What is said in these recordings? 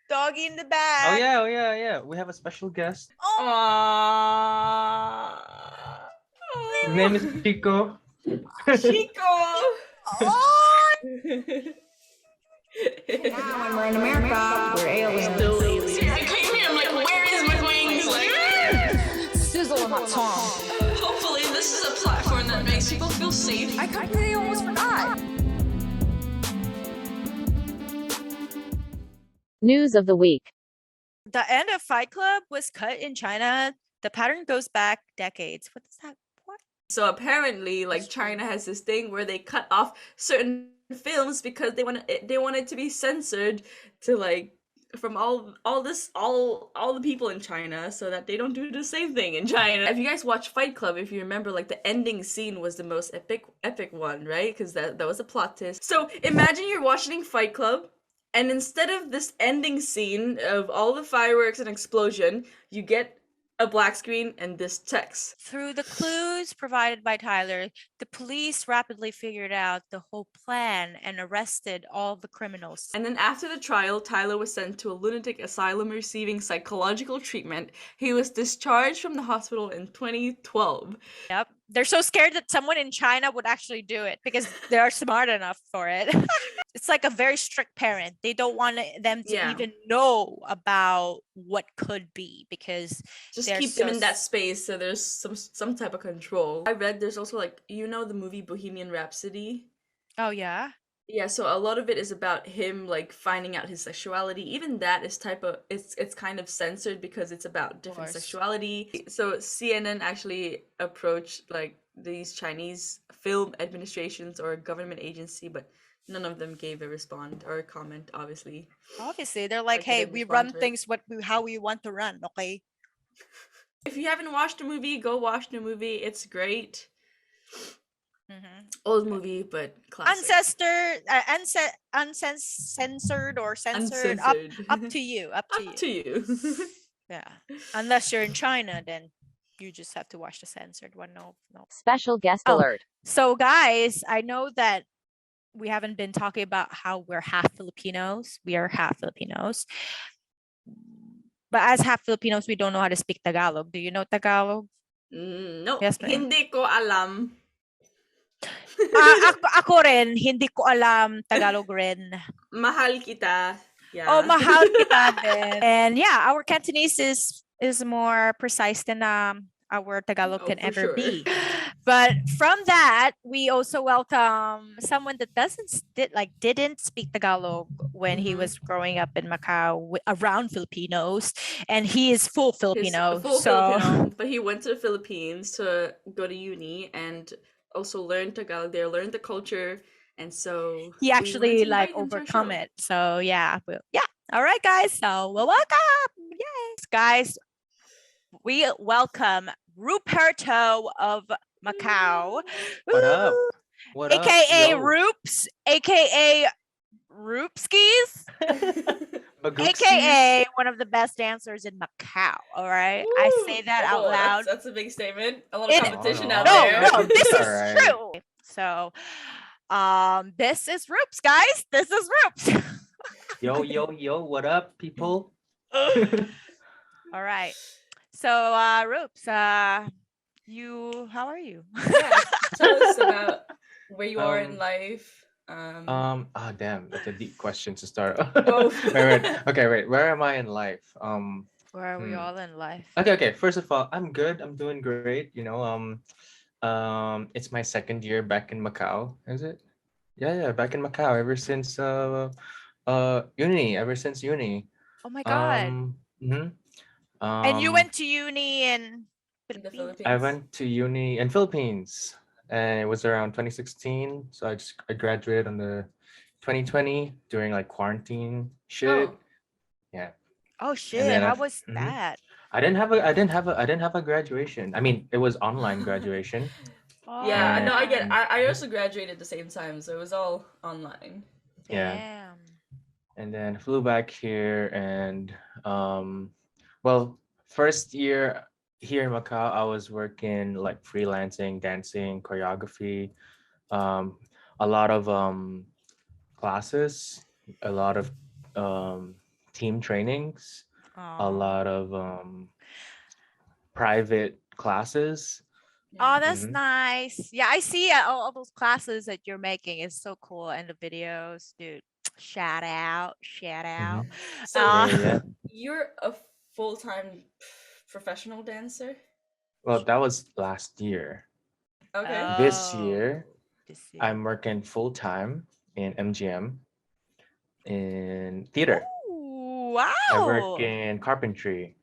Doggy in the back. Oh yeah. We have a special guest. Aww. His name is Chico. Chico. Oh. Now when we're in America, we're aliens. Still aliens. I came here, I'm like, where is my wings? Sizzle in my tongue. Hopefully this is a platform that makes people feel safe. I completely almost forgot. News of the week. The end of Fight Club was cut in China. The pattern goes back decades. What is that? What? So apparently, like, China has this thing where they cut off certain films because they want it to be censored to, like, from all the people in China, so that they don't do the same thing in China. If you guys watch Fight Club, if you remember, like, the ending scene was the most epic one, right? Because that was a plot twist. So imagine you're watching Fight Club, and instead of this ending scene of all the fireworks and explosion, you get a black screen and this text. Through the clues provided by Tyler, the police rapidly figured out the whole plan and arrested all the criminals. And then after the trial, Tyler was sent to a lunatic asylum receiving psychological treatment. He was discharged from the hospital in 2012. Yep. They're so scared that someone in China would actually do it because they're smart enough for it. It's like a very strict parent. They don't want them to even know about what could be because just keep them in that space so there's some type of control. I read there's also, like, the movie Bohemian Rhapsody. Oh yeah? Yeah, so a lot of it is about him, like, finding out his sexuality. Even that is it's kind of censored because it's about different sexuality. So CNN actually approached, like, these Chinese film administrations or government agency, but none of them gave a response or a comment, obviously. Obviously, they're like, hey, we run things how we want to run, okay? If you haven't watched the movie, go watch the movie. It's great. Mm-hmm. Old movie, but classic. Uncensored or censored. Uncensored. Up to you. Up to you. Yeah. Unless you're in China, then you just have to watch the censored one. No. Special guest alert. So guys, I know that we haven't been talking about how we're half Filipinos. We are half Filipinos. But as half Filipinos, we don't know how to speak Tagalog. Do you know Tagalog? No. Yes, hindi ko alam. Ako rin, hindi ko alam Tagalog rin. Mahal kita. Yeah. Oh, mahal kita din. And yeah, our Cantonese is more precise than our Tagalog can ever be. But from that, we also welcome someone that didn't speak Tagalog when he was growing up in Macau around Filipinos, and he is full Filipino. Filipino, but he went to the Philippines to go to uni and also learn Tagalog there, learn the culture, and so he actually overcome it. So yeah. All right, guys. So welcome. Yes, guys. We welcome Ruperto of Macau. What up? What AKA up? Rupz, AKA Rupskis, Bagooksies. AKA one of the best dancers in Macau. All right, Woo! I say that out loud. That's a big statement. A lot of competition out there. No, this is true. So, this is Rupz, guys. This is Rupz. Yo, what up, people? All right. So, Rupz, how are you? Yeah, tell us about where you are in life. Damn, that's a deep question to start. Oh. wait. Where am I in life? Where are we all in life? Okay. First of all, I'm good. I'm doing great. It's my second year back in Macau. Is it? Yeah, back in Macau ever since uni. Oh my God. And you went to uni in the Philippines? I went to uni in Philippines, and it was around 2016. So I graduated on the 2020 during like quarantine shit. Oh. Yeah. Oh shit! How was that? I didn't have a graduation. I mean, it was online graduation. Yeah, no, I get it. I also graduated at the same time, so it was all online. Yeah. Damn. And then flew back here, and first year here in Macau, I was working like freelancing, dancing, choreography, a lot of classes, a lot of team trainings, a Oh. lot of private classes. Oh, that's Mhm. nice. Yeah, I see all those classes that you're making. It's so cool. And the videos, dude. Shout out. Shout out. So Yeah. you're a full-time professional dancer? Well, that was last year. Okay. This Oh, year, this year. I'm working full time in MGM in theater. Ooh, I work wow. in carpentry.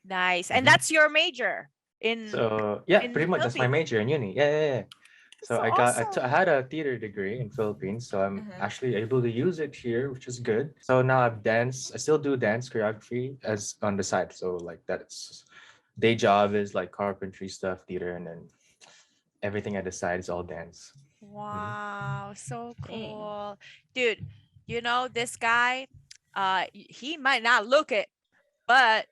Nice. And Mhm. that's your major in So yeah, in pretty much that's my Philippines. major in uni. Yeah. That's So so I awesome. had a theater degree in Philippines, so I'm Uh-huh. actually able to use it here, which is good. So now I've danced. I still do dance choreography as on the side. So like that's day job is like carpentry stuff, theater, and then everything at the side is all dance. Wow, so Dang. cool. Dude, this guy, he might not look it, but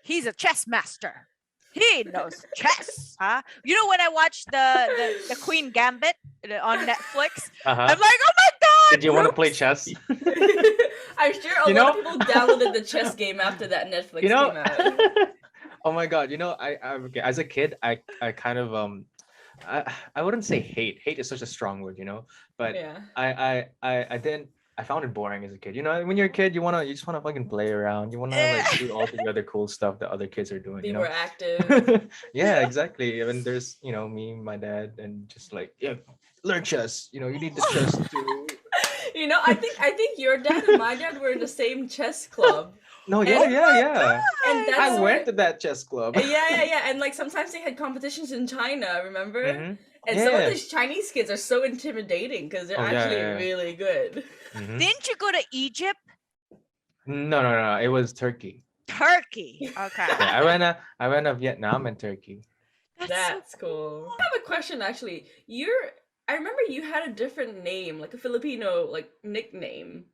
he's a chess master. He knows chess, huh? When I watched the Queen Gambit on Netflix, Uh-huh. I'm like, oh my god! Did you want to play Rupz!" chess? I'm sure a You lot know- of people downloaded the chess game after that Netflix You know, came out. oh my god, okay, as a kid, I kind of I wouldn't say hate is such a strong word, but Yeah. I didn't I found it boring as a kid. When you're a kid, you just wanna fucking play around. You wanna like Yeah. do all the other cool stuff that other kids are doing. Be more active. Yeah, exactly. And there's me, my dad, and just like learn chess. You need the chess too. I think your dad and my dad were in the same chess club. No, And- yeah. And that's I where- went to that chess club. Yeah. And like sometimes they had competitions in China, remember? Mhm. And some of Yeah. these Chinese kids are so intimidating because they're Oh, yeah, actually yeah. really good. Mhm. Didn't you go to Egypt? No. It was Turkey. Turkey. Okay. Yeah, I went to Vietnam and Turkey. That's cool. I have a question actually. I remember you had a different name, like a Filipino like nickname.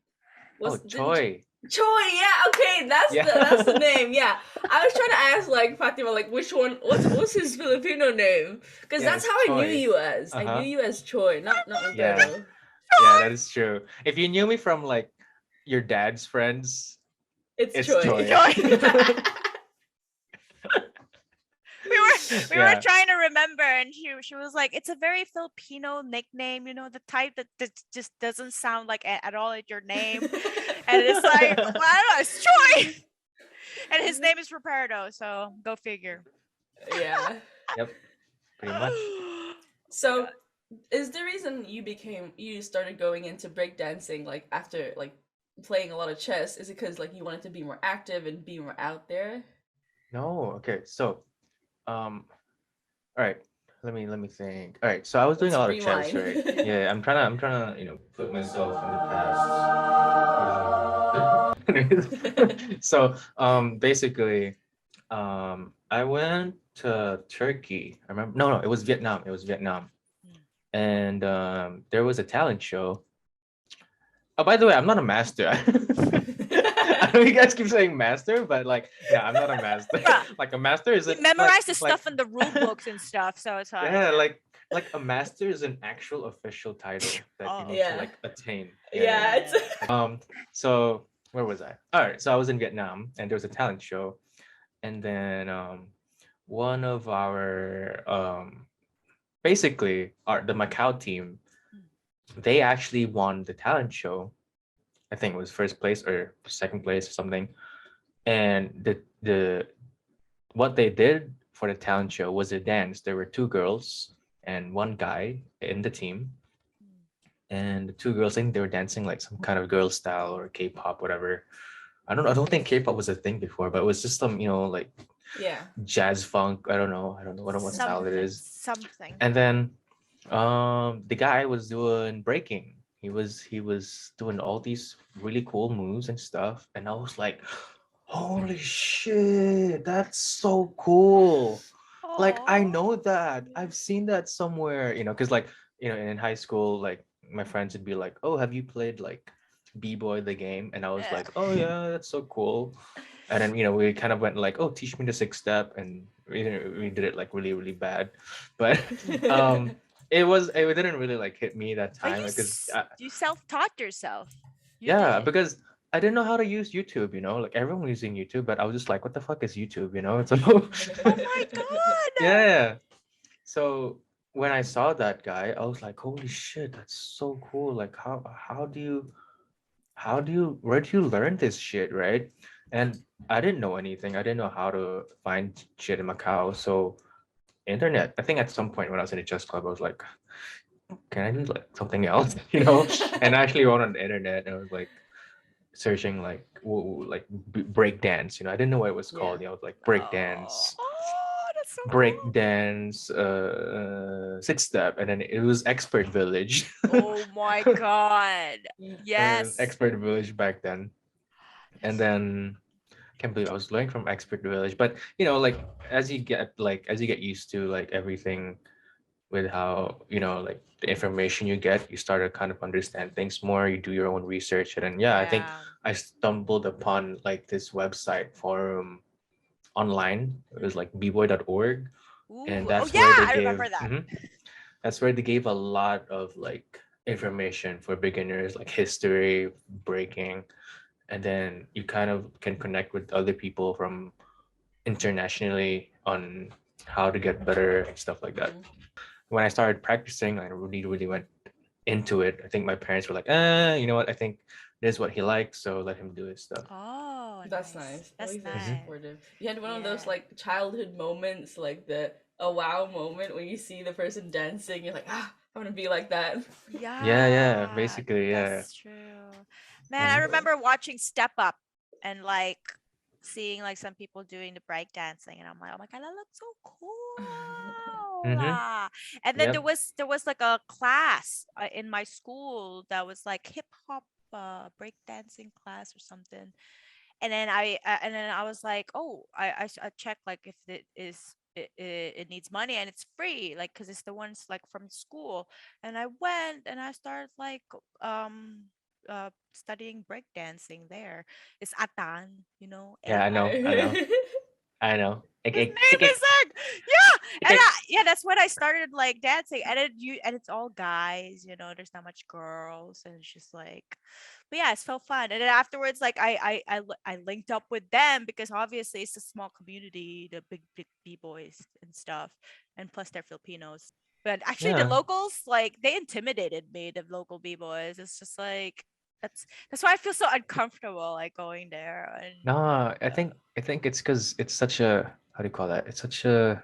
Oh, didn't you- Choi. Choi, yeah, okay, that's Yeah. that's the name, yeah. I was trying to ask like Fatima, like which one, what's his Filipino name? Because Yeah, that's it's how I knew Choi. you as. I Uh-huh. knew you as Choi, not Yeah. Roberto. Yeah, that is true. If you knew me from like your dad's friends, It's it's Choi. Choi. We were Yeah. trying to remember, and she was like, it's a very Filipino nickname, the type that just doesn't sound like at all like your name. And it's like, well, I don't know, it's Troy. And his name is Ruperto, so go figure. Yeah. Yep, pretty much. So, is the reason you started going into breakdancing like after like playing a lot of chess is it because like you wanted to be more active and be more out there? No, okay. So, all right. Let me think. All right. So I was doing a lot of chess, right? Rewind. Yeah, I'm trying to, put myself in the past. So, basically, I went to Turkey. I remember. No, it was Vietnam. It was Vietnam, and there was a talent show. Oh, by the way, I'm not a master. I know you guys keep saying master, but like, yeah, I'm not a master. Like a master is He a memorized the like, stuff in the rule books and stuff, so it's hard. yeah, like a master is an actual official title that you need Yeah. to like attain. Yeah, it's So where was I? All right, so I was in Vietnam and there was a talent show, and then one of our basically the Macau team, they actually won the talent show. I think it was first place or second place or something. And the what they did for the talent show was a dance. There were two girls and one guy in the team. And the two girls, I think they were dancing like some kind of girl style or K-pop, whatever. I don't think K-pop was a thing before, but it was just some, like yeah. jazz funk. I don't know what style it is. Something. And then the guy was doing breaking. He was doing all these really cool moves and stuff, and I was like, holy shit, that's so cool. Like I know that. I've seen that somewhere, because like, in high school, like my friends would be like, oh, have you played like BBOY the game? And I was like, oh yeah, that's so cool. And then we kind of went like, oh, teach me the 6 step, and we did it like really, really bad. But it didn't really like hit me that But time because you self-taught yourself. You yeah, did. because I didn't know how to use YouTube, like everyone was using YouTube, but I was just like, what the fuck is YouTube, So Oh my god. yeah. So when I saw that guy, I was like, holy shit, that's so cool. Like how do you where do you learn this shit, right? And I didn't know anything. I didn't know how to find shit in Macau. So internet. I think at some point when I was in a chess club, I was like, can I do like something else? And I actually went on the internet and I was like searching like break dance. I didn't know what it was called. Yeah. I was like break Oh, dance, oh, that's so break cool. dance, six step, and then it was expert village. Oh my god. And Yes. expert village back then. And then can't believe I was learning from expert village. But like as you get used to like everything with how like the information you get, you start to kind of understand things more. You do your own research, and then I think Yeah. I stumbled upon like this website forum online. It was like bboy.org, and Ooh. Oh that's where yeah, they I gave remember that. that's where they gave a lot of like information for beginners, like history, breaking, and then you kind of can connect with other people from internationally on how to get better and stuff like that. When I started practicing, I really, really went into it. I think my parents were like, you know what? I think this is what he likes, so let him do his stuff. Oh, That's nice. nice. At That's least they're nice. supportive. You had one of those Yeah. like childhood moments, like the a wow moment when you see the person dancing, you're like, I want to be like that. Yeah, basically, yeah. That's true. Man, I remember watching Step Up and like seeing like some people doing the break dancing, and I'm like, oh my god, that looks so cool. Mhm. And then Yep. there was like a class in my school that was like hip hop break dancing class or something. And then I was like, oh, I checked like if it needs money and it's free, like because it's the ones like from school. And I went and I started like studying breakdancing there. It's Atan, Yeah, I know. I know. I know. his name is like, yeah, yeah, that's when I started like dancing, and it's all guys, there's not much girls, and it's just like, but yeah, it's so fun. And then afterwards, like I linked up with them because obviously it's a small community, the big b-boys and stuff, and plus they're Filipinos. But actually, the Yeah. locals, like, they intimidated me, the local b-boys. It's just like that's why I feel so uncomfortable like going there. And No, I think it's because it's such a, how do you call that? It's such a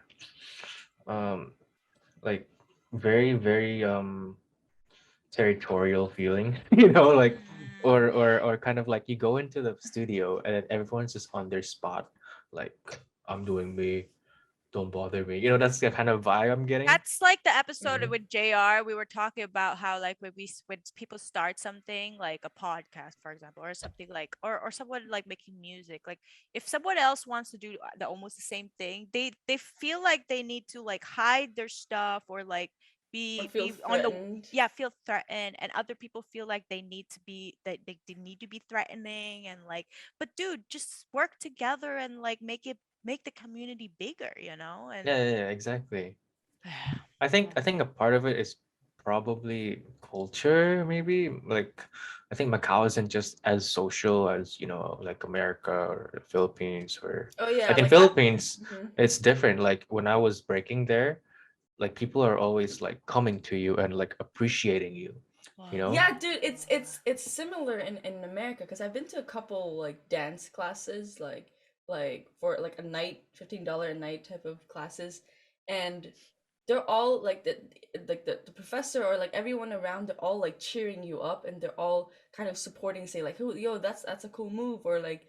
um like very, very territorial feeling, like, or kind of like you go into the studio and then everyone's just on their spot, like, I'm doing me, don't bother me. That's the kind of vibe I'm getting. That's like the episode Mhm. with JR. We were talking about how like when people start something like a podcast, for example, or something like, or someone like making music, like if someone else wants to do almost the same thing, they feel like they need to like hide their stuff or like Or be feel on the, threatened. yeah, feel threatened, and other people feel like they need to be that they need to be threatening, and like, but dude, just work together and like make the community bigger, and Yeah, exactly. I think a part of it is probably culture, maybe. Like, I think Macau isn't just as social as, like America or the Philippines, or Oh yeah, like in like that. Philippines, it's different. Like when I was breaking there, like people are always like coming to you and like appreciating you, you know? Yeah, dude, it's similar in America because I've been to a couple like dance classes, like for like a night, $15 a night type of classes, and they're all like the professor or like everyone around, they're all like cheering you up and they're all kind of supporting, say like, oh, yo, that's a cool move, or like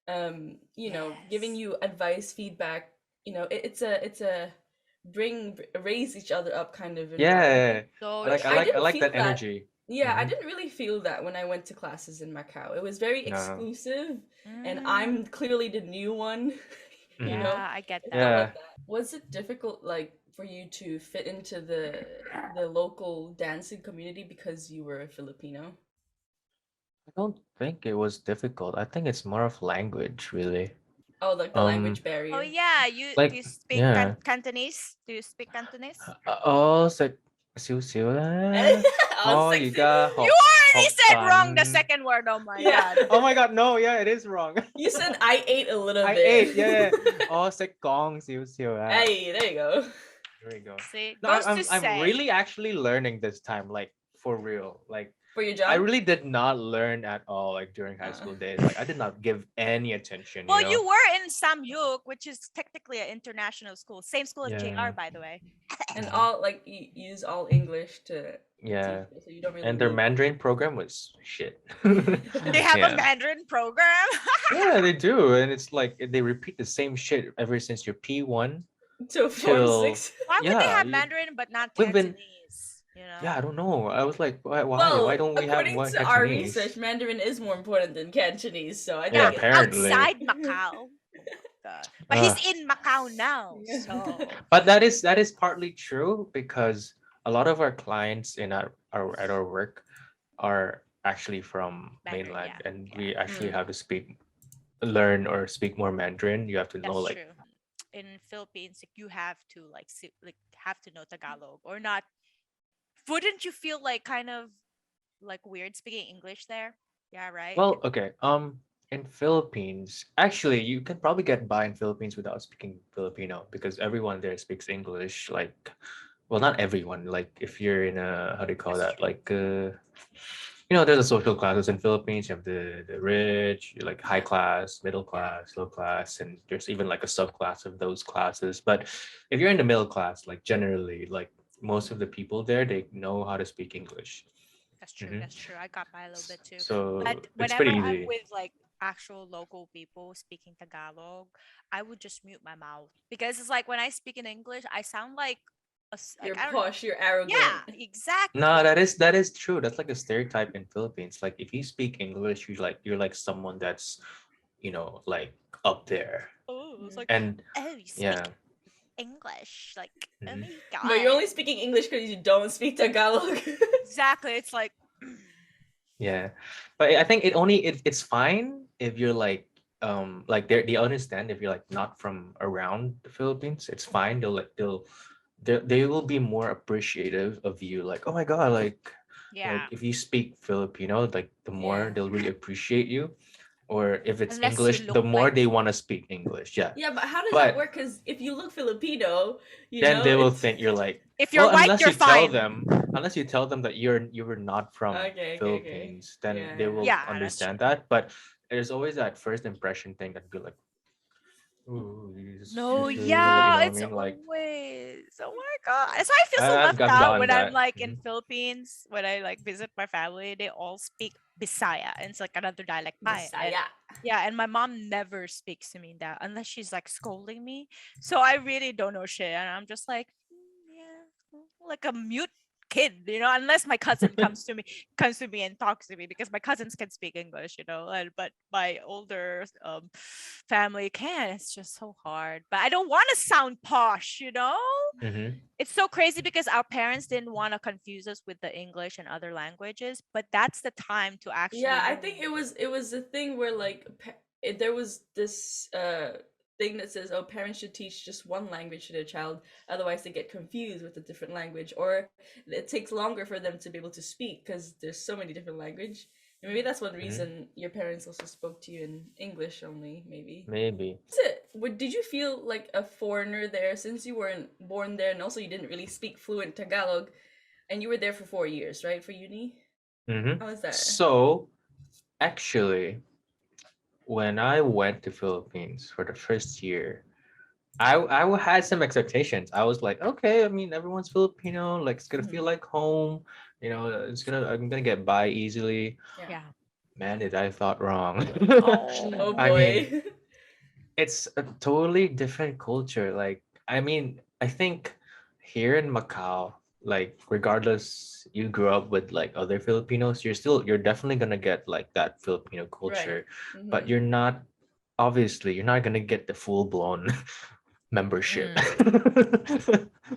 giving yes. you advice, feedback. It's a raise each other up kind of environment. Yeah. So I like I I true. like I didn't like feel that that. energy. Yeah, I Mhm. didn't really feel that when I went to classes in Macau. It was very No. exclusive, and Mm, I'm clearly the new one. you Mhm. know, yeah, I get it felt that. Yeah. like that. Was it difficult, like, for you to fit into the local dancing community because you were a Filipino? I don't think it was difficult. I think it's more of language, really. Oh, like the Um, language Oh barrier. yeah, do like, you speak yeah. Cantonese? Do you speak Cantonese? Oh, so Siu Oh, Oh, you sexy. got You already said wrong the Hokkan. second word. Oh my Yeah. god. Oh my god, no, yeah, it is wrong. You said I ate a little I bit. ate, yeah. Oh, sekong siu. Hey, there you go. There we go. See, No, goes to I'm say. really actually learning this time, like for real. Like For your I job? really did not learn at all, like during high school days. Like I did not give any attention. Well, You know? you were in Samyuk, which is technically an international school. Same school as Yeah. JR, by the way. And Mhm. all like you use all English to Yeah. teach, so you don't really And their need. Mandarin program was shit. They have a Yeah. Mandarin program. Yeah, they do, and it's like they repeat the same shit ever since your P1 To Form till 6. Why would they yeah. have Mandarin but not We've been Cantonese? You know? yeah, I don't know. I was like, why? Why Well, don't we have according one to our Cantonese? research, Mandarin is more important than Cantonese, so I Yeah, think apparently. Outside Macau. But he's in Macau now, so But that is partly true because a lot of our clients in our at our work are actually from Mandarin, mainland, yeah, and yeah. we actually Mm. have to learn or speak more Mandarin. You have to know That's like true. In Philippines, like, you have to have to know Tagalog or not. Wouldn't you feel like kind of like weird speaking English there? Yeah, right. well, okay. In Philippines, actually, you can probably get by in Philippines without speaking Filipino because everyone there speaks English. Like, well, not everyone. Like, if you're in a how do you call That's that? true. Like, there's a social classes in Philippines. You have the rich, like high class, middle class, low class, and there's even like a subclass of those classes. But if you're in the middle class, like generally, like most of the people there, they know how to speak English. That's true. Mhm. That's true. I got by a little bit too. So But it's whenever pretty I'm easy. with like actual local people speaking Tagalog, I would just mute my mouth because it's like when I speak in English, I sound like you're like I don't know. posh, you're arrogant. Yeah, No, exactly. that is true. That's like a stereotype in Philippines. Like if you speak English, you're like someone that's, like up there. Oh, it's like, And oh, you speak yeah. English, like, oh Mhm. my But you're god. only speaking English because you don't speak Tagalog. Exactly. It's like, Yeah. But I think it's fine if you're like they understand if you're like not from around the Philippines. It's fine. They will be more appreciative of you, like, oh my god, like yeah. if you speak Filipino, like the more Yeah. they'll really appreciate you. Or if it's Unless you English, look the more like, they want to speak English. Yeah. Yeah, but how does that But work? Because if you look Filipino, then they will it's think you're like, if you're well, white, you're fine. unless you tell them that you were not from okay. Philippines, then Yeah, they yeah. will Yeah, that's true. understand that. But there's always that first impression thing that be like, ooh, No, you yeah, know what I it's mean? Like always. Oh my god. That's why I feel so I've left I've out gotten when I'm that. like in Mhm. Philippines, when I like visit my family, they all speak Bisaya. And it's like another dialect. And Bisaya. yeah, and my mom never speaks to me that unless she's like scolding me. So I really don't know shit. And I'm just like, yeah, like a mute kid, unless my cousin comes to me and talks to me because my cousins can speak English, but my older family can. It's just so hard. But I don't want to sound posh. Mhm. It's so crazy because our parents didn't want to confuse us with the English and other languages, but that's the time to actually Yeah, I learn. think it was a thing where like there was this thing that says, oh, parents should teach just one language to their child, otherwise they get confused with a different language, or it takes longer for them to be able to speak because there's so many different language. And maybe that's one Mhm. reason your parents also spoke to you in English only, maybe. Maybe. Did you feel like a foreigner there since you weren't born there and also you didn't really speak fluent Tagalog, and you were there for 4 years, right, for uni? How was that? So actually, when I went to Philippines for the first year, I had some expectations. I was like, okay, I mean, everyone's Filipino, like it's gonna feel Mhm. like home. I'm gonna get by easily. Yeah. Man, did I thought wrong. Oh I mean, boy. it's a totally different culture. Like, I mean, I think here in Macau, like regardless you grew up with like other Filipinos, you're definitely gonna get like that Filipino Right. culture, but Mhm. you're not gonna get the full blown membership.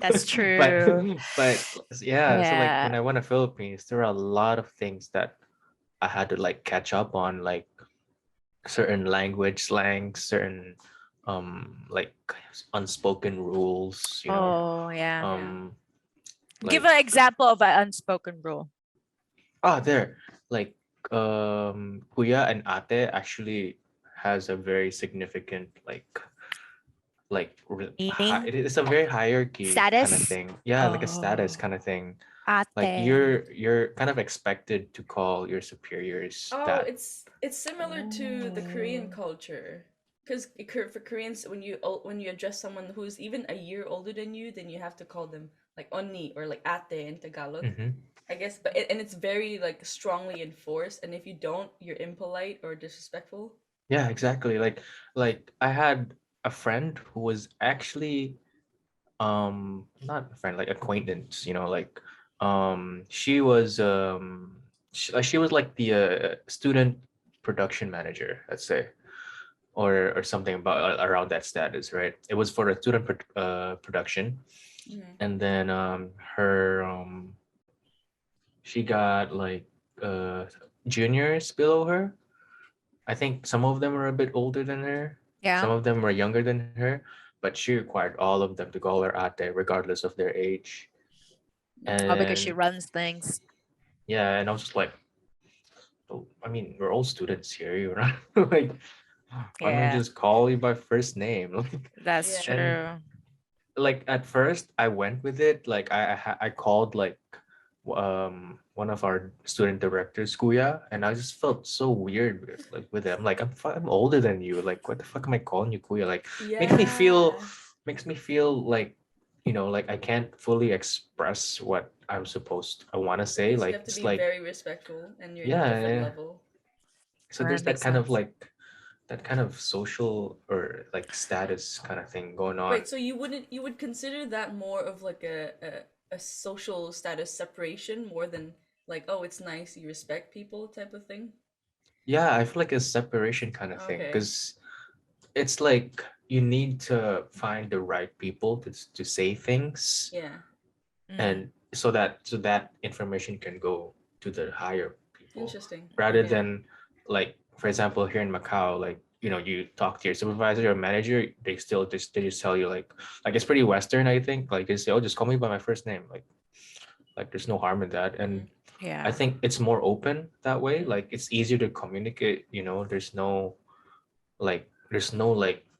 That's but true. but yeah, so like Yeah. when I went to Philippines, there are a lot of things that I had to like catch up on, like certain language slang, certain like unspoken rules, Oh, yeah. um Give Like, an example of an unspoken rule. there, like, kuya and ate actually has a very significant Meaning? it is a very hierarchy kind of Status? thing. Yeah, like a status Oh, kind of thing. Like ate. you're kind of expected to call your superiors Oh, that. it's similar to the Korean Oh. culture. Because for Koreans, when you address someone who's even a year older than you, then you have to call them like onni or like ate in Tagalog. Mhm. I guess, and it's very like strongly enforced. And if you don't, you're impolite or disrespectful. Yeah, exactly. Like I had a friend who was actually not a friend, like acquaintance, like she was like the student production manager, let's say, or something about around that status, right? It was for a student production, Mhm. and then her she got like juniors below her. I think some of them were a bit older than her, some Yeah. of them were younger than her, but she required all of them to call her ate regardless of their age. Oh, because she And runs things. yeah, and I was just like, oh, I mean, we're all students here, you're not like, why don't I Yeah, just call you by first name? Like, that's Yeah. and true. like at first I went with it. Like I called like one of our student directors, Kuya, and I just felt so weird with him. Like I'm older than you. Like what the fuck am I calling you Kuya? Like makes me feel Yeah. makes me feel like like I can't fully express what I want to say. Yes, you Like have to it's be like very respectful, and you're in a yeah, different yeah. level. So That there's that makes kind of sense. like that kind of social or like status kind of thing going Wait, on. so you would consider that more of like a social status separation more than like, oh, it's nice you respect people type of thing? Yeah, I feel like a separation kind of thing Okay. because it's like you need to find the right people to say things, Yeah. Mm. and so that information can go to the higher people Interesting. rather Okay. than like for example here in Macau, like you talk to your supervisor or manager, they just tell you like it's pretty Western, I think, like they say, oh, just call me by my first name, like there's no harm in that. And I Yeah. think it's more open that way, like it's easier to communicate, there's no like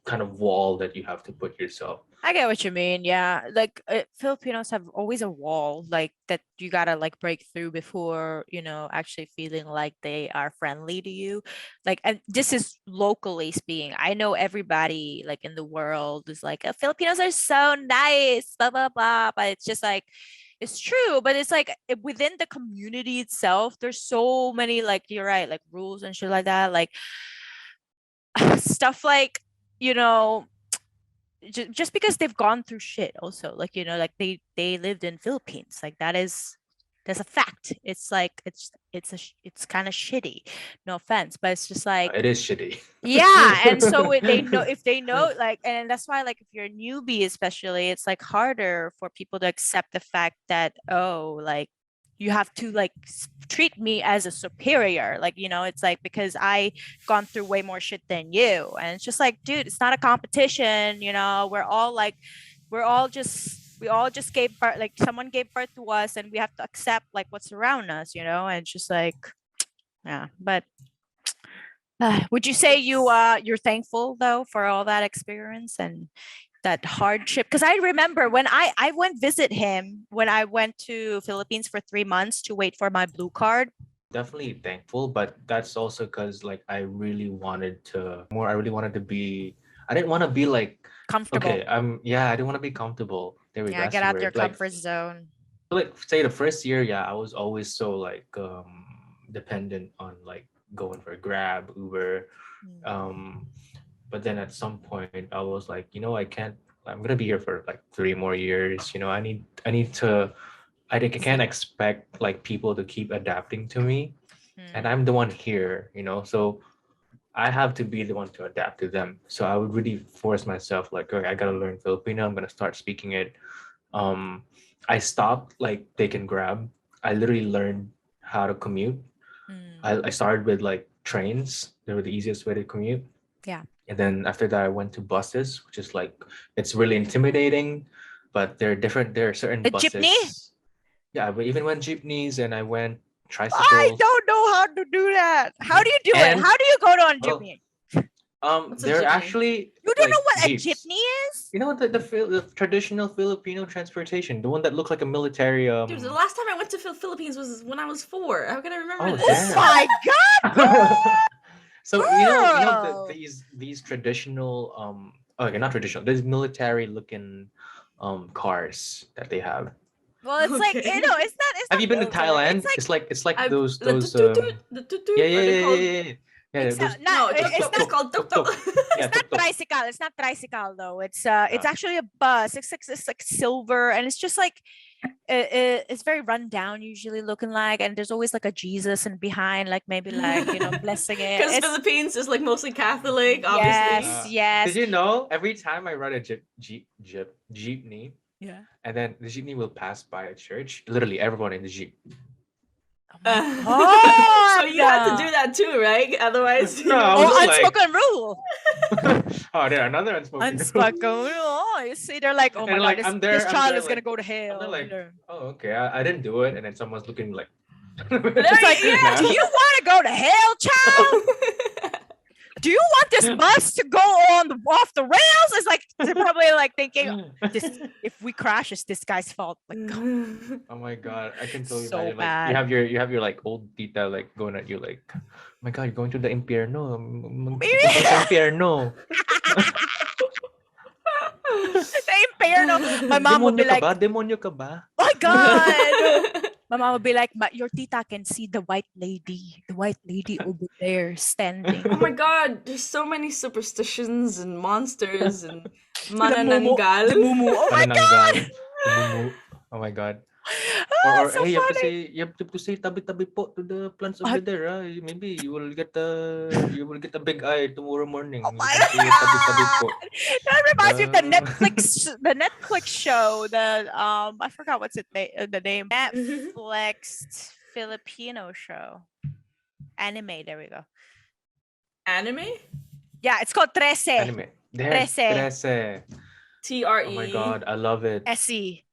kind of wall that you have to put yourself. I get what you mean. Yeah. Like Filipinos have always a wall like that you gotta like break through before, actually feeling like they are friendly to you. Like, and this is locally speaking. I know everybody like in the world is like, Filipinos are so nice, blah, blah, blah. But it's just like, it's true, but it's like within the community itself, there's so many, like, you're right, like rules and shit like that. Like, stuff like, you know, just because they've gone through shit also, like, like they lived in Philippines, like that's a fact. It's like it's kind of shitty, no offense, but it's just like, It is shitty. yeah. And so they know, if they know, like, and that's why, like, if you're a newbie especially, it's like harder for people to accept the fact that, oh, like, you have to like treat me as a superior, like, it's like, because I gone through way more shit than you. And it's just like, dude, it's not a competition. We're all like, we all just gave birth, like someone gave birth to us, and we have to accept like what's around us. And it's just like, yeah. But would you say It's you're thankful though for all that experience and that hardship? Because I remember when I went visit him when I went to Philippines for 3 months to wait for my blue card. Definitely thankful, but that's also because like I really wanted to be. I didn't want to be like, Comfortable. okay, yeah, I didn't want to be comfortable. There we go, Yeah, that's get the out your word. comfort zone. Like say the first year, yeah, I was always so like dependent on like going for Grab, Uber. Mm. Um, but then at some point I was like, I'm gonna be here for like 3 more years. I can't expect like people to keep adapting to me, and Mm. I'm the one here, so I have to be the one to adapt to them. So I would really force myself, like, okay, I gotta learn Filipino. I'm gonna start speaking it. Um, I stopped like taking Grab. I literally learned how to commute. Mm. I started with like trains. They were the easiest way to commute. Yeah. And then after that, I went to buses, which is like it's really intimidating, but there are certain A jeepney? buses. Yeah, I even went jeepneys and I went I tricycles. don't know how to do that. How do you do it? And- How do you go on well, jeepney? What's a they're jeepney? actually You don't know like what a jeeps. jeepney is? You know the traditional Filipino transportation, the one that looks like a military. Dude, the last time I went to Philippines was when I was 4. How can I remember Oh, this? Oh damn. my god! So Girl! these traditional okay, not traditional, these military looking cars that they have. Well, it's like Okay. it's not. It's Have not you been to military. Thailand? It's like It's like I've- those the those toot-toot, the toot-toot, yeah are they called? it's those No, it's it's called tuk-tuk. yeah, it's not tuk-tuk. tricycle. It's not tricycle though. It's actually a bus. It's like silver, and it's just like it's very run down usually looking like, and there's always like a Jesus and behind, like maybe like blessing it. Because It's- Philippines is like mostly Catholic, yes, obviously. yes. Did you know every time I ride a jeepney, Yeah. and then the jeepney will pass by a church, literally everyone in the jeep. Oh, So you had to do that too, right? Otherwise, No, I Oh, was like- unspoken rule. Oh, there another unspoken. Unspoken rule. Oh, you see, they're like, oh my And, god, like, this, I'm there- this I'm child there, is gonna like- go to And hell. they're like, They're- oh, okay, I didn't do it, and then someone's looking like. It's like, Yeah. do you want to go to hell, child? Do you want this bus to go off the rails? It's like they're probably like thinking, this if we crash, it's this guy's fault. Like, Oh my god, I can totally So imagine. Like bad. you have your like old tita like going at you like, oh my god, you're going to the impierno. Impierno. the impierno. My mom would be Demonyo ka like, ba? Demonyo ka ba? oh my god. My mom would be like, but your tita can see the white lady over there standing. Oh my god, there's so many superstitions and monsters and The mumu. manananggal. The mumu. Oh my Manananggal, umumu. Oh my god. Or so hey, funny. you have to say tabi-tabi po to the plants Ah. over there. Maybe you will get a big eye tomorrow morning. Oh You my can say tabi-tabi po. That reminds me of Uh. the Netflix show. I forgot what's the name. Netflix Filipino show. Anime. There we go. Anime? Yeah, it's called Trece. Anime. There, Trece. TRE. Oh my god, I love it. SE.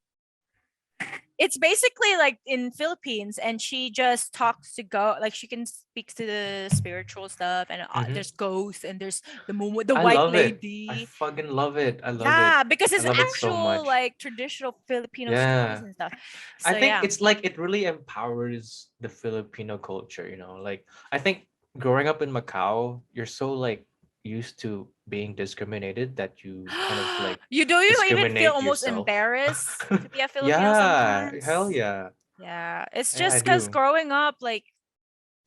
It's basically like in Philippines, and she just talks to go like she can speak to the spiritual stuff, and Mhm. there's ghosts, and there's the I white love it. lady. I fucking love it. I love Yeah, it. because it's love it so actual much. like traditional Filipino Yeah. stories and stuff. I So, think yeah. it's like it really empowers the Filipino culture, like I think growing up in Macau, you're so like used to being discriminated that you kind of like you do you even discriminate feel almost yourself. embarrassed to be a Filipino Yeah, sometimes? hell yeah. Yeah, it's Yeah, I just because do. growing up, like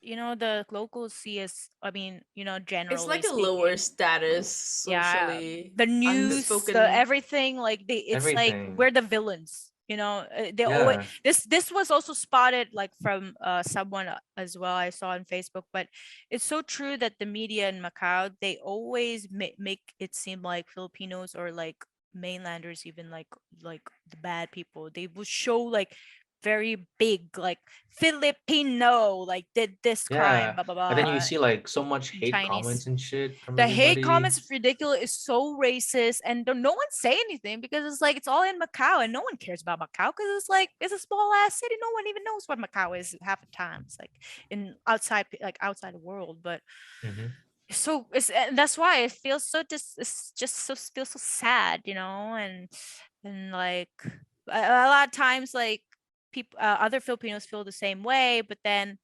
the locals see us. I mean, generally, It's like a speaking, lower status Yeah, socially. the news, Unspoken. the everything. Like it's like Everything. we're the villains. They always Yeah. this was also spotted like from someone as well I saw on Facebook, but it's so true that the media in Macau, they always make it seem like Filipinos or like mainlanders, even like the bad people, they will show like very big like Filipino like did this crime, Yeah. blah blah blah. And then you see like so much hate Chinese. comments and shit from The hate everybody. comments is ridiculous. It's so racist, and no one say anything because it's like it's all in Macau, and no one cares about Macau because it's like it's a small ass city. No one even knows what Macau is half the time. It's like outside the world, but Mhm. so and that's why it feels so it's just so feels so sad, and like a lot of times like people other Filipinos feel the same way, but then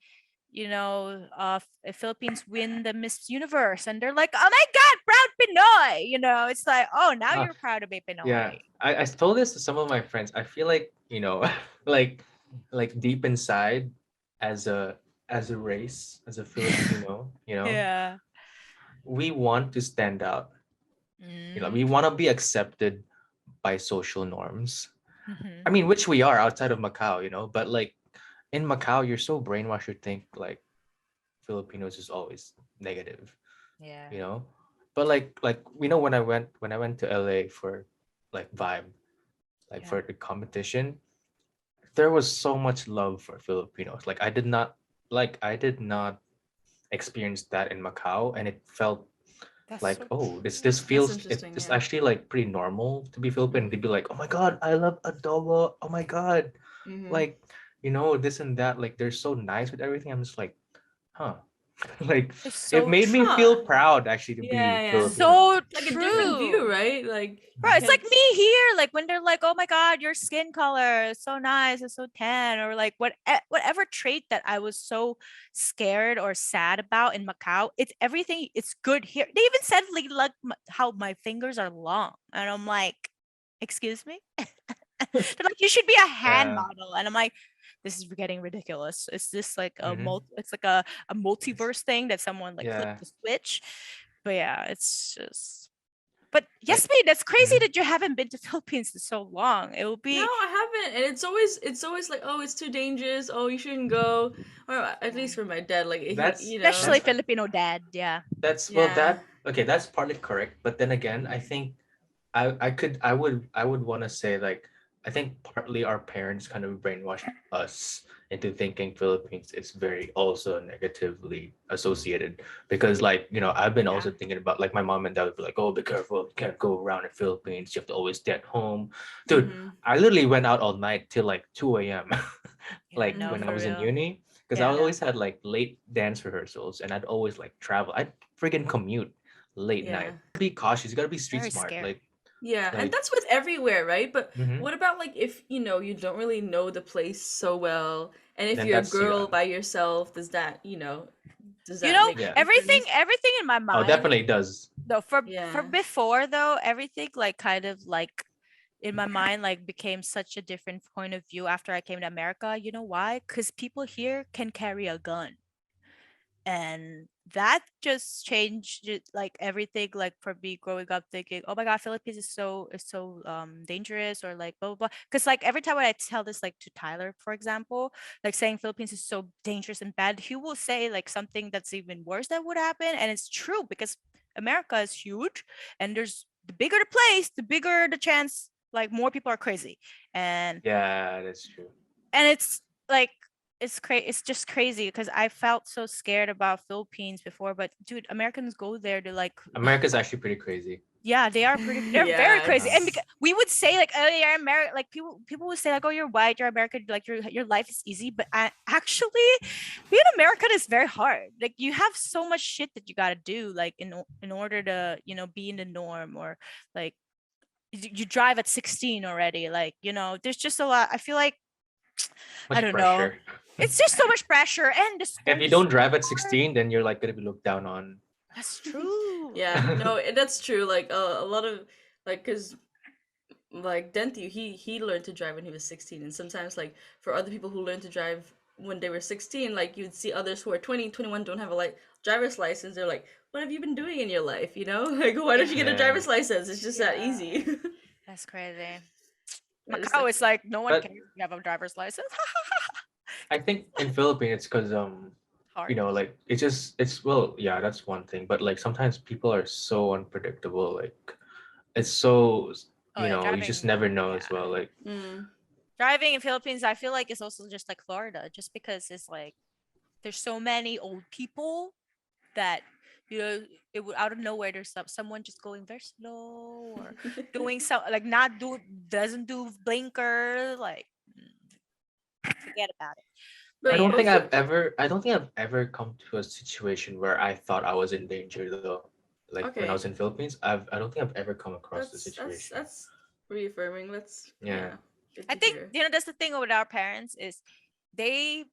if Philippines win the Miss Universe and they're like, oh my god, proud Pinoy, it's like, oh, now Ah, you're proud to be Pinoy. Yeah, I told this to some of my friends. I feel like like deep inside, as a race, as a Filipino, Yeah. we want to stand out. Mm, We want to be accepted by social norms. mhm. I mean, which we are outside of Macau, but like in Macau, you're so brainwashed to think like Filipinos is always negative, Yeah. But like when I went to LA for like Vibe, like Yeah. for the competition, there was so much love for Filipinos. Like I did not experience that in Macau, and it felt That's like, so oh, true. this feels interesting, it's yeah. actually like pretty normal to be Filipino. They'd be like, oh my god, I love adobo. Oh my god, Mhm. like this and that. Like they're so nice with everything. I'm just like, huh. Like It's it so made me feel Huh. proud actually to Yeah, be yeah. Filipino. so Like a different view, true. right? Like Bro, it's you like can't. me here, like when they're like, "Oh my God, your skin color is so nice, it's so tan," or like whatever trait that I was so scared or sad about in Macau, it's everything. It's good here. They even said like how my fingers are long, and I'm like, "Excuse me." They're like, "You should be a hand Yeah. model," and I'm like, "This is getting ridiculous. Is this like a Mhm. It's like a multiverse thing that someone like Yeah. flipped the switch?" But yeah, it's just. But Like Yasmin, that's crazy mhm. that you haven't been to Philippines in so long. It will No, be I haven't, and it's always like, oh, it's too dangerous. Oh, you shouldn't go. Or at least for my dad, like he, That's especially that's Filipino dad. Yeah. well yeah, that's partly correct, but then again, I think I would want to say like I think partly our parents kind of brainwashed us into thinking Philippines is very also negatively associated because like I've been Yeah. also thinking about like my mom and dad would be like, oh, be careful, you can't go around in Philippines, you have to always stay at home. Dude, mm-hmm. I literally went out all night till like 2 a.m. Yeah, like no, when I for was in real. uni because I Yeah. always had like late dance rehearsals and I'd always like travel. I'd freaking commute late Yeah. night. Be cautious, you gotta be street Very smart. scary. Yeah, and Like that's with everywhere, right? But mhm. what about like if you don't really know the place so well, and if Then you're a that's girl by yourself, does You that know, make a yeah. everything difference? everything in my Oh, mind definitely does. though for Yeah. before though, everything like kind of like in my mind like became such a different point of view after I came to America. You know why? Cuz people here can carry a gun. And that just changed like everything like for me growing up thinking, oh my God, Philippines is so dangerous or like blah blah blah, because like every time when I tell this like to Tyler, for example, like saying Philippines is so dangerous and bad, he will say like something that's even worse that would happen, and it's true because America is huge, and there's the bigger the place, the bigger the chance like more people are crazy. and Yeah, that's true. and it's like it's just crazy because I felt so scared about Philippines before, but dude, Americans go there to like America's actually pretty crazy. yeah, they're very Yeah, crazy. And it's we would say like, oh, you're American, like people would say like, oh, you're white, you're American, like your life is easy, but actually being American is very hard. Like you have so much shit that you got to do like in order to be in the norm, or like you drive at 16 already, like there's just a lot. I feel like I Much don't know. pressure. It's just so much pressure, and the If sport you is don't drive at hard. 16, then you're like gonna be looked down on. That's true. yeah, no, that's true. Like a lot of like cuz like Denti, he learned to drive when he was 16, and sometimes like for other people who learned to drive when they were 16, like you'd see others who are 20, 21 don't have a driver's license. They're like, what have you been doing in your life, like why don't you get a Yeah. driver's license? It's just that easy. That's crazy. But it's Macau like is like no one But cares if you have a driver's license. I think in Philippines it's because Hard. like it's well, yeah, that's one thing. But like sometimes people are so unpredictable. Like it's so Oh yeah, you just driving. never know Yeah, as well. Like mm, driving in Philippines, I feel like it's also just like Florida, just because it's like there's so many old people that it would out of nowhere there's someone just going very slow or doing some like not do doesn't do blinker like forget about it. But but yeah, I don't think I've ever come to a situation where I thought I was in danger though. Like when I was okay, in Philippines, I don't think I've ever come across the situation. that's reaffirming. That's Yeah. yeah, good I to think hear. that's the thing with our parents is they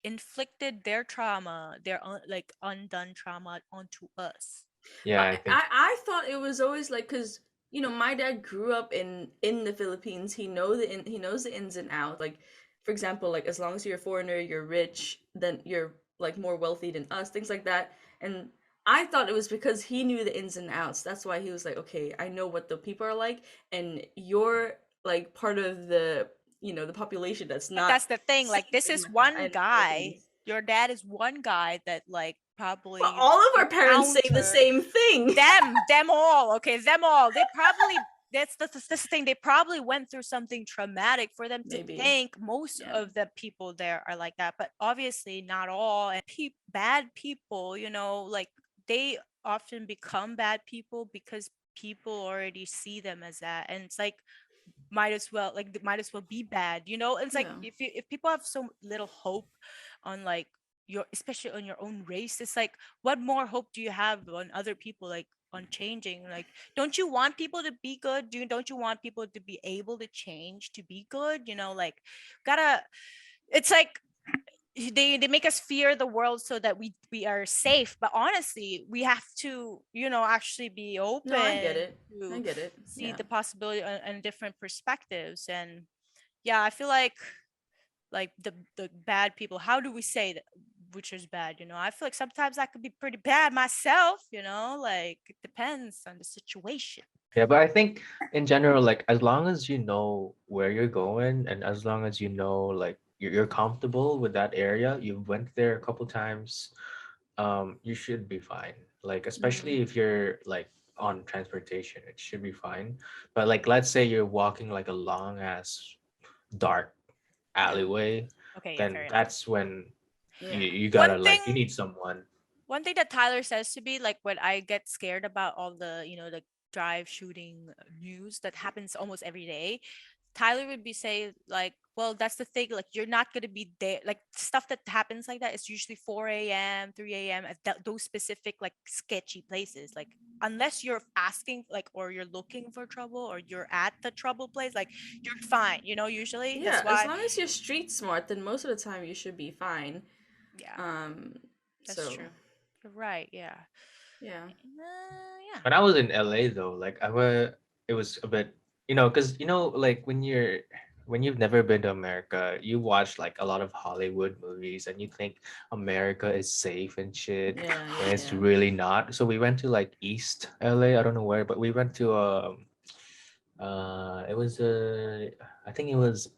inflicted their trauma, their like undone trauma onto us. Yeah, But I think I thought it was always like because my dad grew up in the Philippines. He knows the ins and outs. Like for example, like as long as you're a foreigner, you're rich, then you're like more wealthy than us, things like that. And I thought it was because he knew the ins and outs. That's why he was like, okay, I know what the people are like, and you're like part of the population that's But not that's the thing. Like safe this is in one the guy. Philippines. Your dad is one guy that like But probably all of our parents say the encountered same thing. them all. Okay, them all. They probably that's the thing. They probably went through something traumatic for them to Maybe. think most Yeah. of the people there are like that. But obviously not all. And bad people, like they often become bad people because people already see them as that. And it's like might as well be bad, you know. It's like Yeah. if people have so little hope on like your, especially on your own race, it's like what more hope do you have on other people, like on changing? Like, don't you want people to be good? Don't you want people to be able to change to be good, you know? Like, gotta, it's like they make us fear the world so that we are safe, but honestly we have to, you know, actually be No, I get open it. I to get it. see Yeah. the possibility and different perspectives. And yeah, I feel like the bad people, how do we say that which is bad, you know? I feel like sometimes I could be pretty bad myself, you know, like it depends on the situation. Yeah, but I think in general, like as long as you know where you're going and as long as you know like you're comfortable with that area, you went there a couple times, you should be fine. Like especially Mm. if you're like on transportation, it should be fine. But like let's say you're walking like a long ass dark Yeah. alleyway, Okay, yeah, then fair enough. that's when Yeah. you one gotta thing like you need someone. One thing that Tyler says to me, like when I get scared about all the, you know, the drive shooting news that happens almost every day, Tyler would be saying like, well, that's the thing. Like, you're not gonna be there. Like stuff that happens like that, it's usually 4 a.m., 3 a.m. at those specific like sketchy places. Like, unless you're asking like, or you're looking for trouble, or you're at the trouble place, like you're fine. You know, usually that's Yeah, as why. long as you're street smart, then most of the time you should be fine. Yeah, Um, that's so true. You're right. Yeah. yeah. Yeah. When I was in LA though, like it was a bit, because like when you've never been to America, you watch like a lot of Hollywood movies and you think America is safe and shit, Yeah, and yeah, it's yeah. really not. So we went to like East LA, I don't know where, but we went to it was I think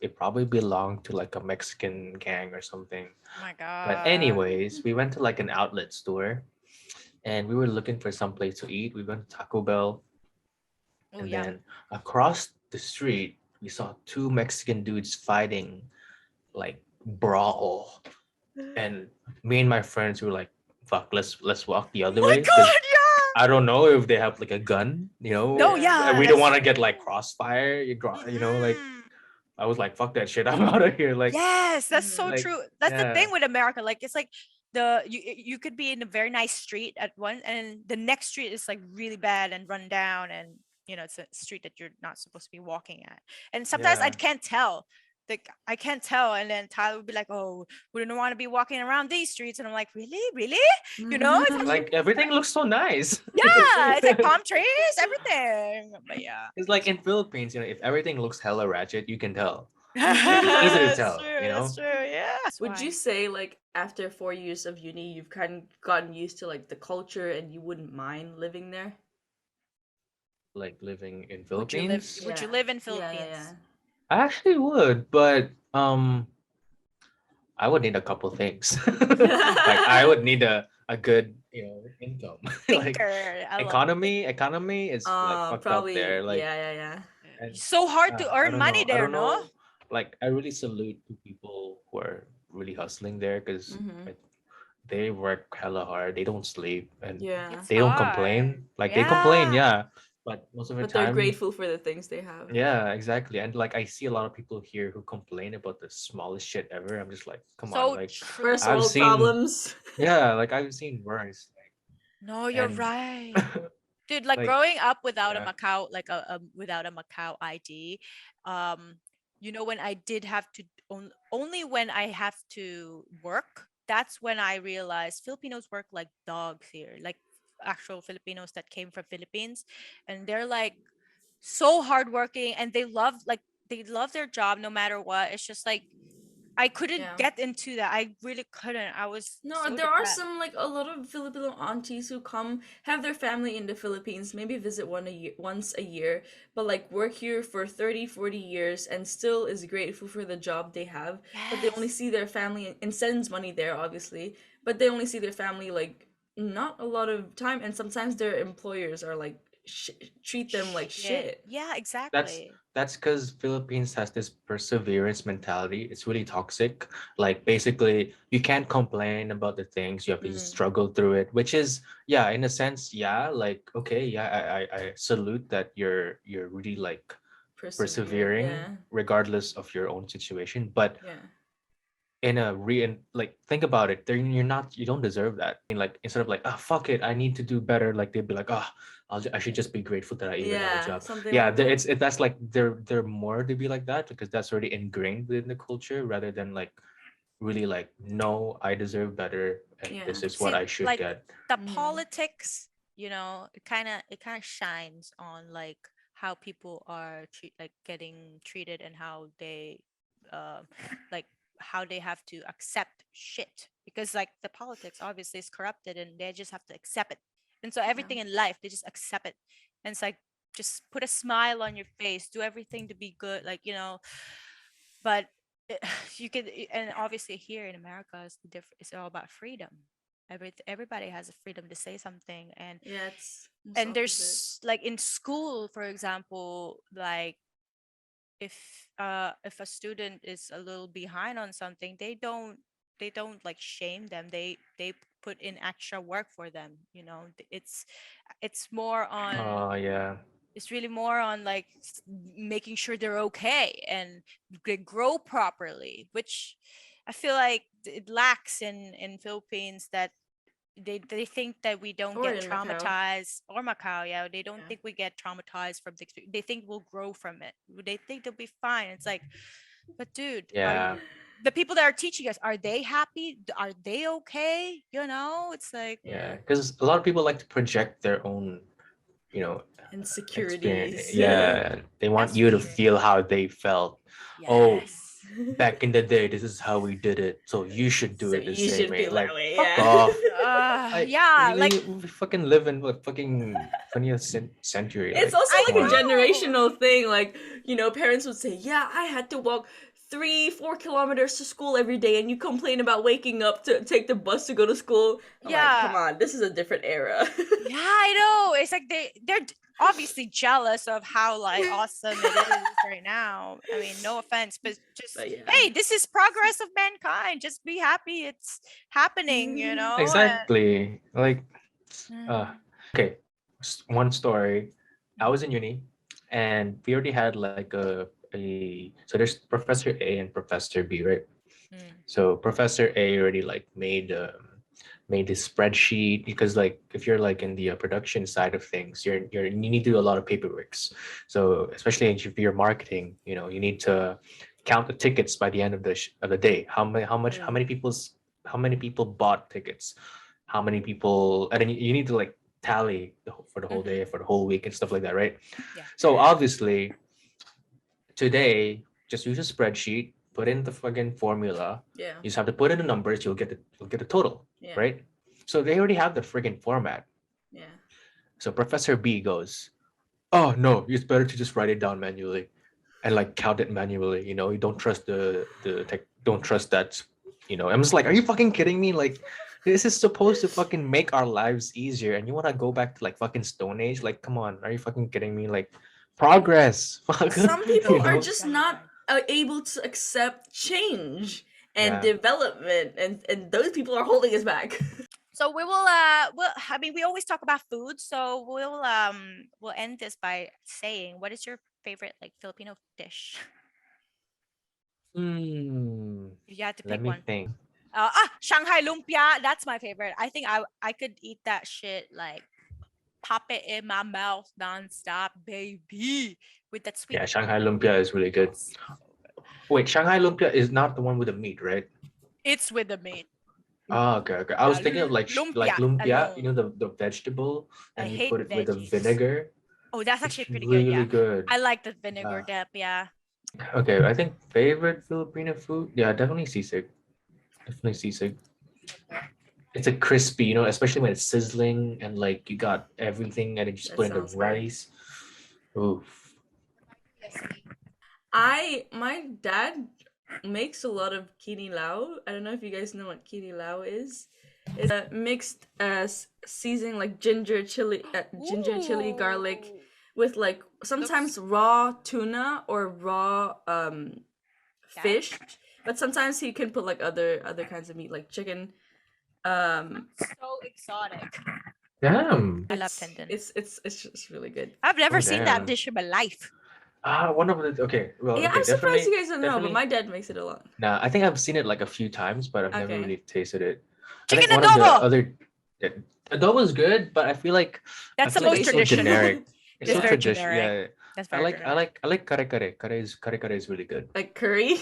it probably belonged to like a Mexican gang or something. Oh my But god. anyways, we went to like an outlet store and we were looking for some place to eat. We went to Taco Bell, Oh, and yum. then across the street, we saw two Mexican dudes fighting, like brawl. And me and my friends were like, "Fuck, let's walk the Oh other my way," because god, yeah. I don't know if they have like a gun, No, Yeah. and yeah, we don't that's want to get like true. crossfire. Like Mm-mm. I was like, "Fuck that shit, I'm out of here." Yes, that's so Mhm. Like true. That's the yeah, thing with America. Like, it's like you could be in a very nice street at one, and the next street is like really bad and run down, and you know it's a street that you're not supposed to be walking at. And sometimes I yeah. can't tell. Like, I can't tell, and then Tyler would be like, "Oh, we don't want to be walking around these streets," and I'm like, "Really, really?" You know, it's like Like everything looks so nice. yeah, it's like palm trees, everything. But yeah. It's like in Philippines, if everything looks hella ratchet, you can tell. It's easy to That's tell, true. That's true. Yeah. That's Would you why. say like after 4 years of uni, you've kind of gotten used to like the culture and you wouldn't mind living there? Like living in Would you live? Philippines. Would you Yeah. live in Yeah, yeah, yeah. Philippines? I actually would, but I would need a couple things. Like I would need a good, income. Like Thinker. I love economy is like fucked up there. Probably. Like Yeah, yeah, yeah. and so hard to I earn don't money know. I there, don't no? know. Like I really salute to people who are really hustling there because Mm-hmm. they work hella hard. They don't sleep and Yeah. It's they don't hard. complain. Like they complain, Yeah. yeah, but most of the But they're time, grateful for the things they have. yeah, exactly. And like I see a lot of people here who complain about the smallest shit ever. I'm just like, come on, So like First true. I've world seen, problems. yeah, like I've seen worse. No, you're And right. Dude, like like, growing up without a yeah, Macau, like without a Macau ID, um, you know, when I did have to only when I have to work, that's when I realized Filipinos work like dogs here, like actual Filipinos that came from Philippines, and they're like so hardworking, and they love their job no matter what. It's just like I couldn't Yeah. get into that. I really couldn't. I was No, so there are depressed. some like a lot of Filipino aunties who come have their family in the Philippines, maybe visit once a year, but like work here for 30, 40 years and still is grateful for the job they have, but they only Yes. see their family and sends money there obviously, but they only see their family like not a lot of time and sometimes their employers are like treat them like Shit. shit. Yeah, that's exactly. that's because Philippines has this perseverance mentality. It's really toxic. Like basically, you can't complain about the things. You have to just Mm, struggle through it. Which is, yeah, in a sense, yeah. Like okay, yeah, I salute that you're really like persevering Yeah. regardless of your own situation. But Yeah. in a like, think about it, then you don't deserve that. I mean, like, instead of like, ah, fuck it, I need to do better, like they'd be like, ah, I should just be grateful that I even have a Yeah. job. Something Yeah, like that. that's like they're more to be like that because that's already ingrained within the culture rather than like really like, no, I deserve better and Yeah. this is what See, I should like get. the Mhm. politics, it kind of shines on like how people are getting treated and how they um like how they have to accept shit because like the politics obviously is corrupted and they just have to accept it. And so everything in life they just accept it. And it's like just put a smile on your face, do everything to be good, but you could and obviously here in America it's all about freedom. Everybody has a freedom to say something. And Yeah, it's most and opposite. there's like in school, for example, like if a student is a little behind on something, they don't like shame them. They put in extra work for them. It's more on Oh yeah. it's really more on like making sure they're okay and they grow properly, which I feel like it lacks in Philippines, that they think that we don't Or get in Macau. traumatized, or Macau, yeah, they don't Yeah. think we get traumatized from the experience. They think we'll grow from it. They think they'll be fine. It's like, but dude, Yeah. the people that are teaching us, are they happy? Are they okay? It's like, Yeah, because a lot of people like to project their own, experience. Insecurities. Yeah, they want That's you to true. feel how they felt. Oh, yes. back in the day, this is how we did it, so you should do So it the you same should way. feel Like, that way. fuck Yeah. off. Yeah, like we fucking live in what fucking 20th century. It's Like, also I like a come on. know. generational thing. Like, parents would say, yeah, I had to walk 3-4 kilometers to school every day, and you complain about waking up to take the bus to go to school. I'm like, Yeah. come on, this is a different era. Yeah, I know. It's like they're obviously jealous of how like awesome it is right now. I mean, no offense, but just But yeah. hey, this is progress of mankind. Just be happy it's happening, Exactly. Like, And- okay, one story. I was in uni, and we already had like so there's Professor A and Professor B, right? Mm. So Professor A already like made this spreadsheet because like if you're like in the production side of things, you need to do a lot of paperworks. So especially if you're marketing, you need to count the tickets by the end of the day. How many people bought tickets? How many people, and then you need to like tally for the whole day, for the whole week and stuff like that, right? Yeah. So obviously today, just use a spreadsheet, put in the fucking formula. Yeah. You just have to put in the numbers, you'll get the total, Yeah. right? So they already have the friggin' format. Yeah. So Professor B goes, "Oh no, it's better to just write it down manually and like count it manually. You don't trust the tech, don't trust that. I'm just like, are you fucking kidding me? Like, this is supposed to fucking make our lives easier, and you want to go back to like fucking Stone Age? Like, come on, are you fucking kidding me? Like, progress. Some people are know? just not able to accept change and Yeah. development, and those people are holding us back. So we will I mean we always talk about food, so we'll end this by saying, what is your favorite like Filipino dish? If you had to Let pick me one. think. Shanghai lumpia, that's my favorite. I think I could eat that shit, like pop it in my mouth nonstop, baby, with that sweet. Yeah, Shanghai lumpia is really good. Wait, Shanghai lumpia is not the one with the meat, right? It's with the meat. Oh, okay, okay. I was Yeah, thinking of like lumpia lumpia, alone. the vegetable, I and you hate put it with the veggies. vinegar. Oh, that's It's actually pretty good. really Yeah, good. I like the vinegar Yeah. dip. Yeah. Okay, I think favorite Filipino food. Yeah, definitely sisig. Definitely sisig. It's a crispy, especially when it's sizzling and like you got everything and it just That put in the sounds great. rice. Oof. My dad makes a lot of kinilaw. I don't know if you guys know what kinilaw is. It's a mixed seasoning, like ginger chili, garlic, Ooh. with like sometimes raw tuna or raw fish, but sometimes he can put like other kinds of meat like chicken. So exotic. Damn. I love tendon. It's just really good. I've never Oh, seen that damn. dish in my life. One of the well, Yeah, okay, I'm surprised definitely, you guys don't know, but definitely. my dad makes it a lot. Nah, I think I've seen it like a few times, but I've never Okay. really tasted it. I Chicken think one of the adobo. other adobo is good, but I feel like That's the feel like most it's so traditional. generic. It's It's so very traditional. generic. Yeah, That's I very like generic. kare kare. Kare is really good. Like curry?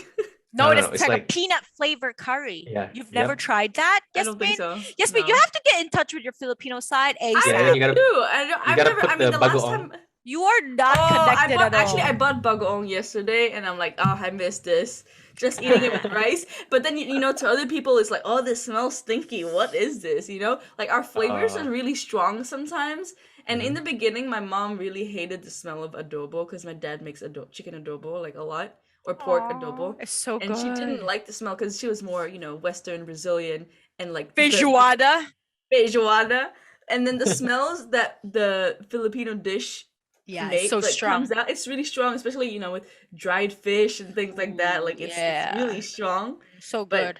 No, No, it's it's like a like peanut flavor curry. yeah, You've never yep. tried that? I don't think Yasmin? so. Yasmin, you No. have to get in touch with your Filipino side I Yeah, ASAP. and you gotta do. I don't, you I've gotta never. put I mean, the the last bagoong. time. You are not Oh, connected at all. I bought bagoong yesterday, and I'm like, oh, I missed this. Just eating it with rice. But then you know, to other people, it's like, oh, this smells stinky. What is this? You know, like our flavors are really strong sometimes. And in the beginning, my mom really hated the smell of adobo because my dad makes chicken adobo like a lot or pork adobo, It's so and she didn't good. like the smell because she was more, you know, Western Brazilian and like the Feijoada. feijoada, and then the smells that the Filipino dish Yeah, it's so makes like strong. comes out. It's really strong, especially you know with dried fish and things like that. Ooh, Like it's yeah. really strong. So But good.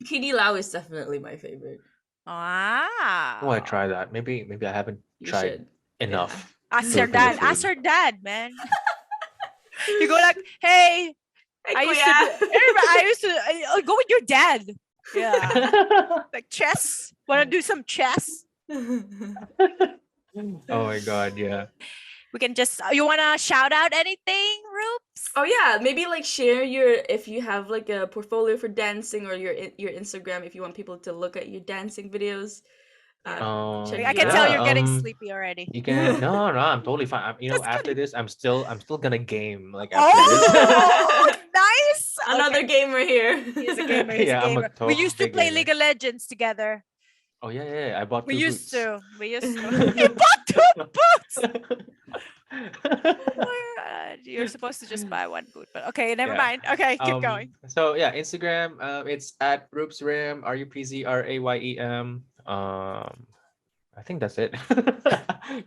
Kidi Lao is definitely my favorite. I want to Wow. try that. Maybe I haven't You tried should. enough Ask your Filipino dad. Ask food. her dad, man. You go like, hey, Hey, I used to do. I'll go with your dad. Yeah. Like chess. Want to do some chess? Kuya. Oh my god, yeah. We can just. You want to shout out anything, Rupz? Oh yeah, maybe like share your if you have like a portfolio for dancing or your Instagram if you want people to look at your dancing videos. Check I you can tell out. you're getting sleepy already. You can no, I'm totally fine. Just After kidding. this, I'm still gonna game like after this. Oh, nice. Another Okay. gamer here. He's a gamer. He's a Yeah, I'm a gamer. We used to big play gamer. League of Legends together. Oh yeah. I bought We two used boots. to. We used to. You bought two boots. Oh my God. You're supposed to just buy one boot, but okay, never Yeah. mind. Okay, keep going. So yeah, Instagram. It's at Rupzram, RUPZRAYEM. I think that's it.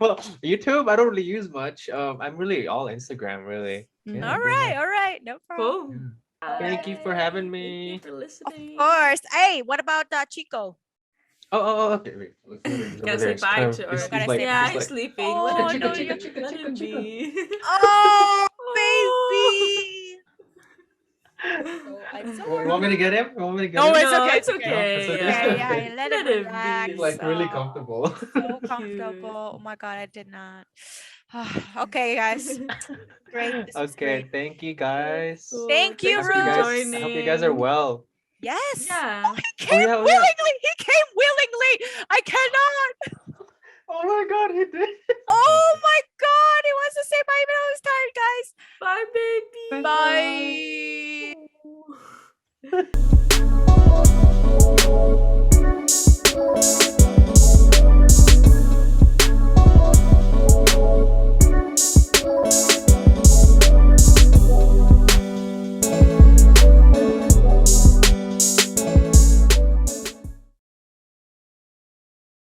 Well, YouTube, I don't really use much. I'm really all Instagram, really. Yeah, All pretty right, much. all right, no problem. Cool. Thank you for having Thank you me. for Of listening. course. Hey, what about Chico? Oh, okay. Wait, look, he's over Gotta there. say He's bye kind of, to he's, our. he's Gotta like, say Yeah, he's I'm bye. like, sleeping. Oh, Let him no, be. you're. Let him be. Oh, Oh. baby. So I'm so You want me to get him? You want me to get No, him? it's No, okay. it's It's okay. okay. It's okay. Yeah, Yeah. yeah. Let him Let him relax. be. Like really Oh, comfortable. so Cute. comfortable. Oh my God, I did not. Okay, guys. Great. This was Okay, great. thank you guys. Cool. Thank you, Thanks Hope you for guys, Rose. I hope you guys are joining. well. Yes. Yeah. He came yeah, oh, yeah. willingly. He came willingly. I cannot. Oh my god, he did. Oh my God. He wants to say bye, but I was tired, guys. Bye, baby. Bye.